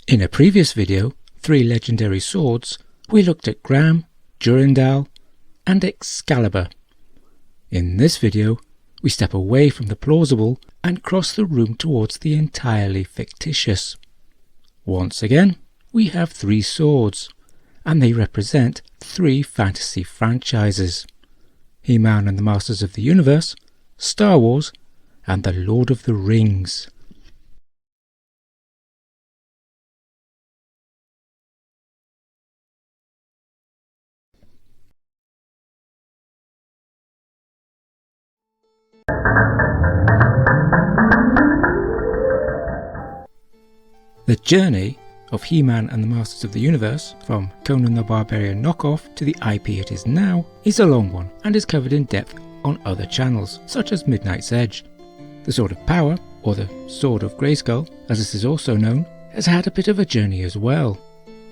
In a previous video, 3 legendary swords, we looked at Gram, Durandal and Excalibur. In this video, we step away from the plausible and cross the room towards the entirely fictitious. Once again, we have 3 swords, and they represent 3 fantasy franchises: He-Man and the Masters of the Universe, Star Wars, and The Lord of the Rings. The journey of He-Man and the Masters of the Universe, from Conan the Barbarian knockoff to the IP it is now, is a long one and is covered in depth on other channels, such as Midnight's Edge. The Sword of Power, or the Sword of Grayskull, as this is also known, has had a bit of a journey as well.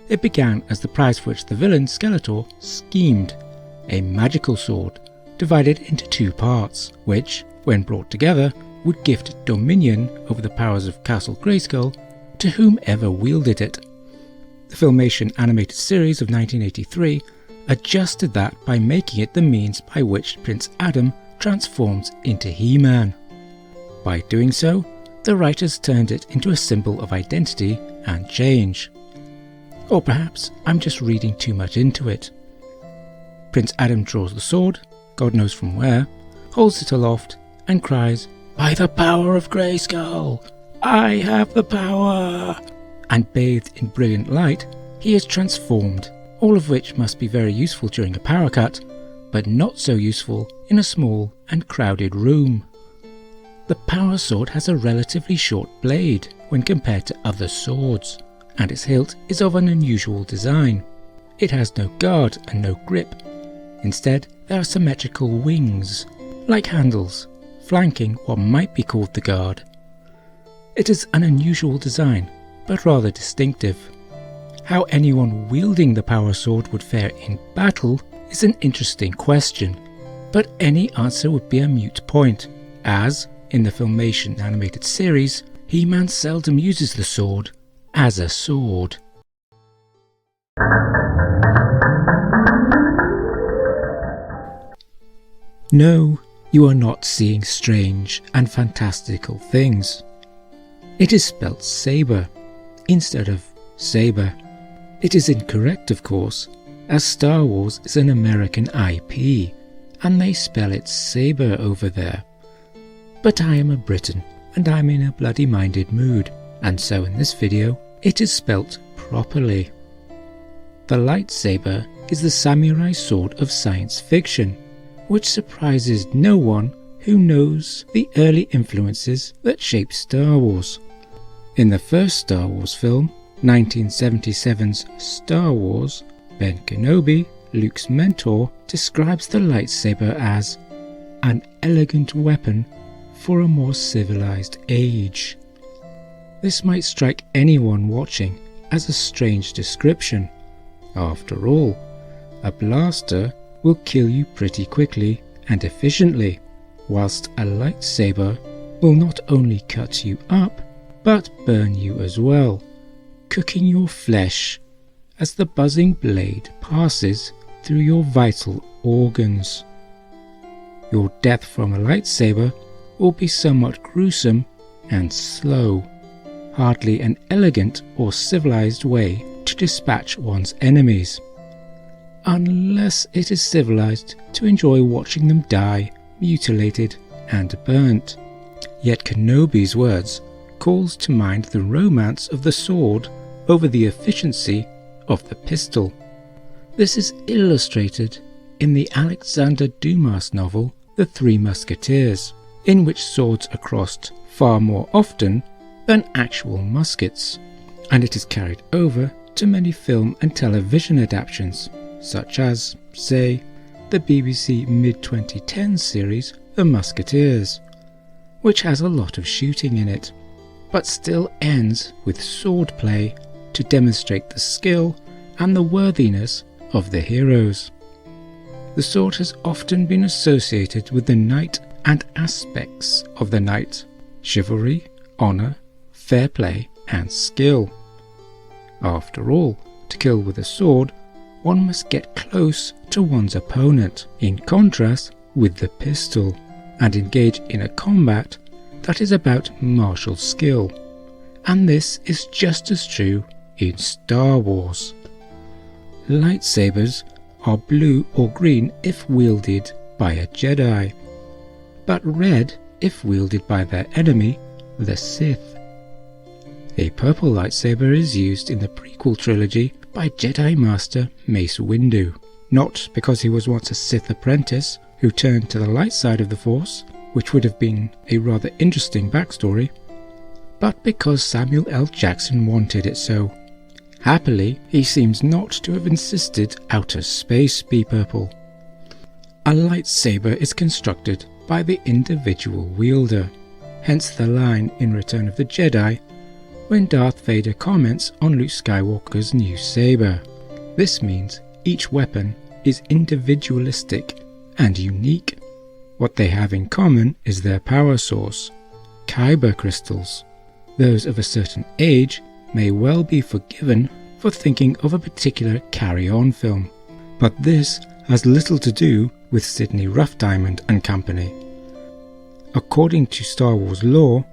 It began as the prize for which the villain Skeletor schemed, a magical sword divided into 2 parts, which, when brought together, would gift dominion over the powers of Castle Grayskull to whomever wielded it. The Filmation animated series of 1983 adjusted that by making it the means by which Prince Adam transforms into He-Man. By doing so, the writers turned it into a symbol of identity and change. Or perhaps I'm just reading too much into it. Prince Adam draws the sword, God knows from where, holds it aloft and cries, "By the power of Grayskull, I have the power!" And bathed in brilliant light, he is transformed, all of which must be very useful during a power cut, but not so useful in a small and crowded room. The power sword has a relatively short blade when compared to other swords, and its hilt is of an unusual design. It has no guard and no grip. Instead, there are symmetrical wings, like handles, flanking what might be called the guard. It is an unusual design, but rather distinctive. How anyone wielding the power sword would fare in battle is an interesting question, but any answer would be a moot point, as, in the Filmation animated series, He-Man seldom uses the sword as a sword. No, you are not seeing strange and fantastical things. It is spelt saber instead of saber. It is incorrect, of course, as Star Wars is an American IP and they spell it saber over there. But I am a Briton and I'm in a bloody-minded mood, and so in this video it is spelt properly. The lightsaber is the samurai sword of science fiction, which surprises no one who knows the early influences that shaped Star Wars. In the first Star Wars film, 1977's Star Wars, Ben Kenobi, Luke's mentor, describes the lightsaber as an elegant weapon for a more civilized age. This might strike anyone watching as a strange description. After all, a blaster will kill you pretty quickly and efficiently, whilst a lightsaber will not only cut you up, but burn you as well, cooking your flesh as the buzzing blade passes through your vital organs. Your death from a lightsaber will be somewhat gruesome and slow, hardly an elegant or civilized way to dispatch one's enemies, unless it is civilized to enjoy watching them die, mutilated and burnt. Yet Kenobi's words calls to mind the romance of the sword over the efficiency of the pistol. This is illustrated in the Alexander Dumas novel The Three Musketeers, in which swords are crossed far more often than actual muskets, and it is carried over to many film and television adaptations, such as, say, the BBC mid-2010 series The Musketeers, which has a lot of shooting in it, but still ends with swordplay to demonstrate the skill and the worthiness of the heroes. the sword has often been associated with the knight and aspects of the knight: chivalry, honour, fair play and skill. After all, to kill with a sword, one must get close to one's opponent, in contrast with the pistol, and engage in a combat that is about martial skill. And this is just as true in Star Wars. Lightsabers are blue or green if wielded by a Jedi, but red if wielded by their enemy, the Sith. A purple lightsaber is used in the prequel trilogy by Jedi Master Mace Windu, not because he was once a Sith apprentice who turned to the light side of the Force, which would have been a rather interesting backstory, but because Samuel L. Jackson wanted it so. Happily, he seems not to have insisted outer space be purple. A lightsaber is constructed by the individual wielder, hence the line in Return of the Jedi when Darth Vader comments on Luke Skywalker's new saber. This means each weapon is individualistic and unique. What they have in common is their power source, kyber crystals. Those of a certain age may well be forgiven for thinking of a particular Carry-On film, but this has little to do with Sidney Ruff-Diamond and company. According to Star Wars lore,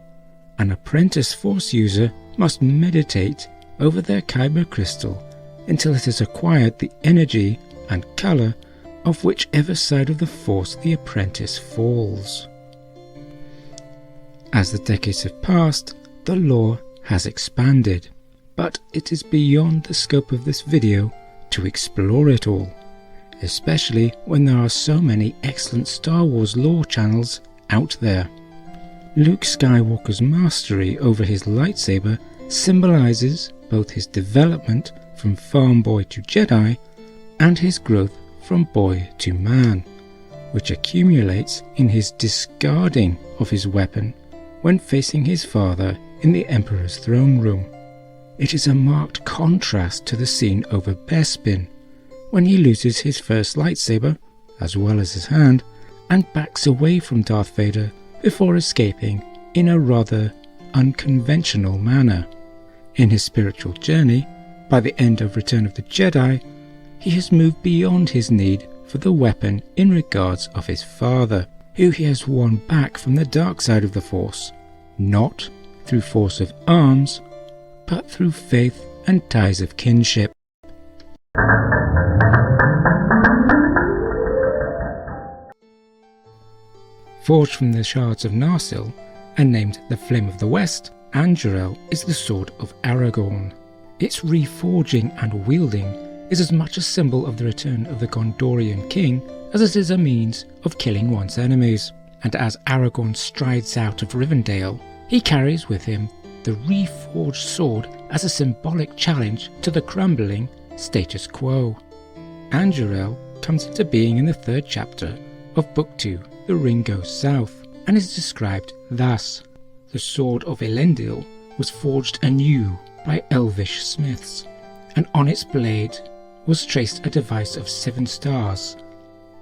an apprentice Force user must meditate over their kyber crystal until it has acquired the energy and colour of whichever side of the Force the apprentice falls. As the decades have passed, the lore has expanded, but it is beyond the scope of this video to explore it all, especially when there are so many excellent Star Wars lore channels out there. Luke Skywalker's mastery over his lightsaber symbolises both his development from farm boy to Jedi and his growth from boy to man, which accumulates in his discarding of his weapon when facing his father in the Emperor's throne room. It is a marked contrast to the scene over Bespin, when he loses his first lightsaber, as well as his hand, and backs away from Darth Vader before escaping in a rather unconventional manner. In his spiritual journey, by the end of Return of the Jedi, he has moved beyond his need for the weapon in regards of his father, who he has won back from the dark side of the Force, not through force of arms, but through faith and ties of kinship. Forged from the shards of Narsil, and named the Flame of the West, Anduril is the sword of Aragorn. Its reforging and wielding is as much a symbol of the return of the Gondorian king as it is a means of killing one's enemies. And as Aragorn strides out of Rivendell, he carries with him the reforged sword as a symbolic challenge to the crumbling status quo. Anduril comes into being in the 3rd chapter of Book 2, The Ring Goes South, and is described thus: the sword of Elendil was forged anew by elvish smiths, and on its blade was traced a device of 7 stars,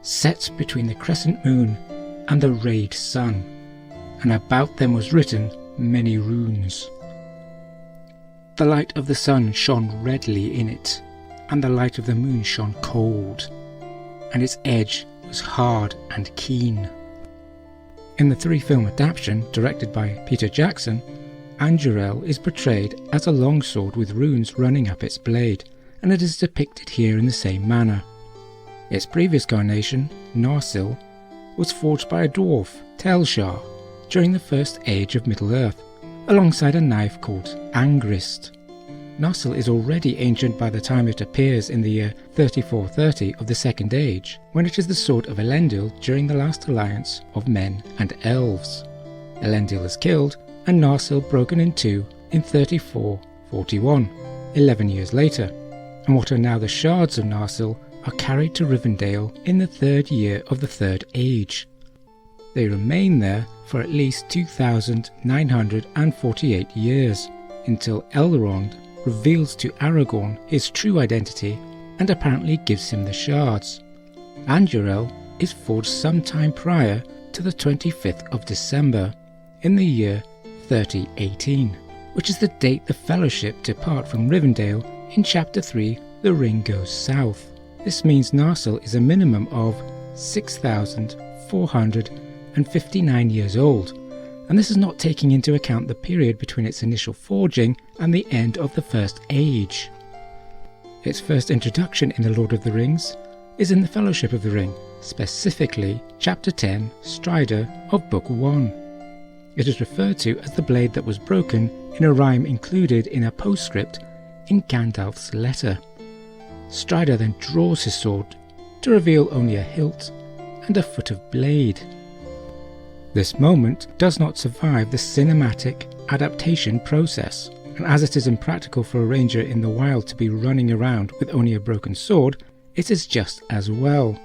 set between the crescent moon and the rayed sun, and about them was written many runes. The light of the sun shone redly in it, and the light of the moon shone cold, and its edge was hard and keen. In the 3-film adaptation, directed by Peter Jackson, Anduril is portrayed as a longsword with runes running up its blade, and it is depicted here in the same manner. Its previous carnation, Narsil, was forged by a dwarf, Telshar, during the First Age of Middle-earth, alongside a knife called Angrist. Narsil is already ancient by the time it appears in the year 3430 of the Second Age, when it is the sword of Elendil during the last alliance of men and elves. Elendil is killed, and Narsil broken in two in 3441, 11 years later, and what are now the shards of Narsil are carried to Rivendell in the 3rd year of the Third Age. They remain there for at least 2,948 years, until Elrond reveals to Aragorn his true identity and apparently gives him the shards. Anduril is forged sometime prior to the 25th of December in the year 3018, which is the date the Fellowship depart from Rivendell in Chapter 3, The Ring Goes South. This means Narsil is a minimum of 6,459 years old, and this is not taking into account the period between its initial forging and the end of the First Age. Its first introduction in The Lord of the Rings is in the Fellowship of the Ring, specifically Chapter 10, Strider of Book 1. It is referred to as the blade that was broken in a rhyme included in a postscript in Gandalf's letter. Strider then draws his sword to reveal only a hilt and a foot of blade. This moment does not survive the cinematic adaptation process, and as it is impractical for a ranger in the wild to be running around with only a broken sword, it is just as well.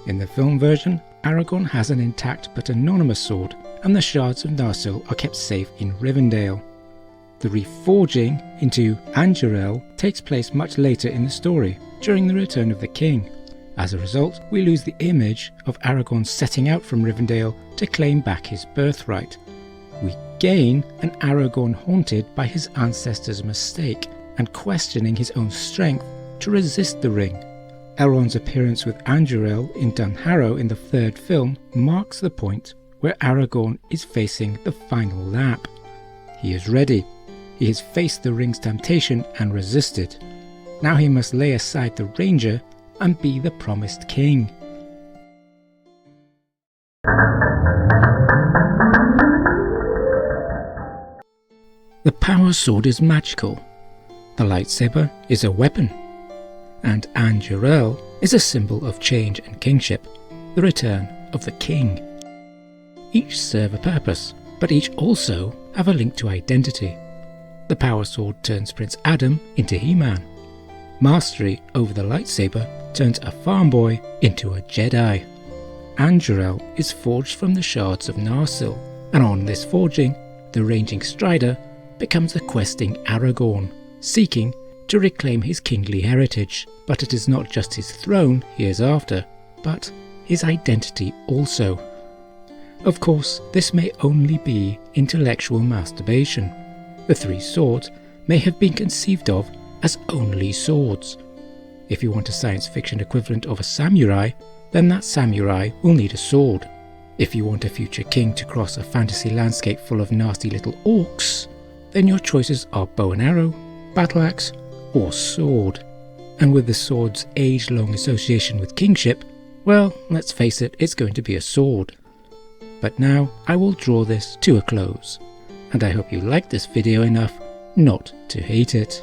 In the film version, Aragorn has an intact but anonymous sword, and the shards of Narsil are kept safe in Rivendell. The reforging into Anduril takes place much later in the story, during the Return of the King. As a result, we lose the image of Aragorn setting out from Rivendell to claim back his birthright. We gain an Aragorn haunted by his ancestors' mistake and questioning his own strength to resist the ring. Elrond's appearance with Anduril in Dunharrow in the third film marks the point where Aragorn is facing the final lap. He is ready. He has faced the ring's temptation and resisted. Now he must lay aside the ranger and be the promised king. The power sword is magical. The lightsaber is a weapon. And Anduril is a symbol of change and kingship, the return of the king. Each serve a purpose, but each also have a link to identity. The power sword turns Prince Adam into He-Man. Mastery over the lightsaber turns a farm boy into a Jedi. Anduril is forged from the shards of Narsil, and on this forging, the ranging Strider becomes a questing Aragorn, seeking to reclaim his kingly heritage. But it is not just his throne he is after, but his identity also. Of course, this may only be intellectual masturbation. The three swords may have been conceived of as only swords. If you want a science fiction equivalent of a samurai, then that samurai will need a sword. If you want a future king to cross a fantasy landscape full of nasty little orcs, then your choices are bow and arrow, battle axe, or sword. And with the sword's age-long association with kingship, well, let's face it, it's going to be a sword. But now I will draw this to a close, and I hope you liked this video enough not to hate it.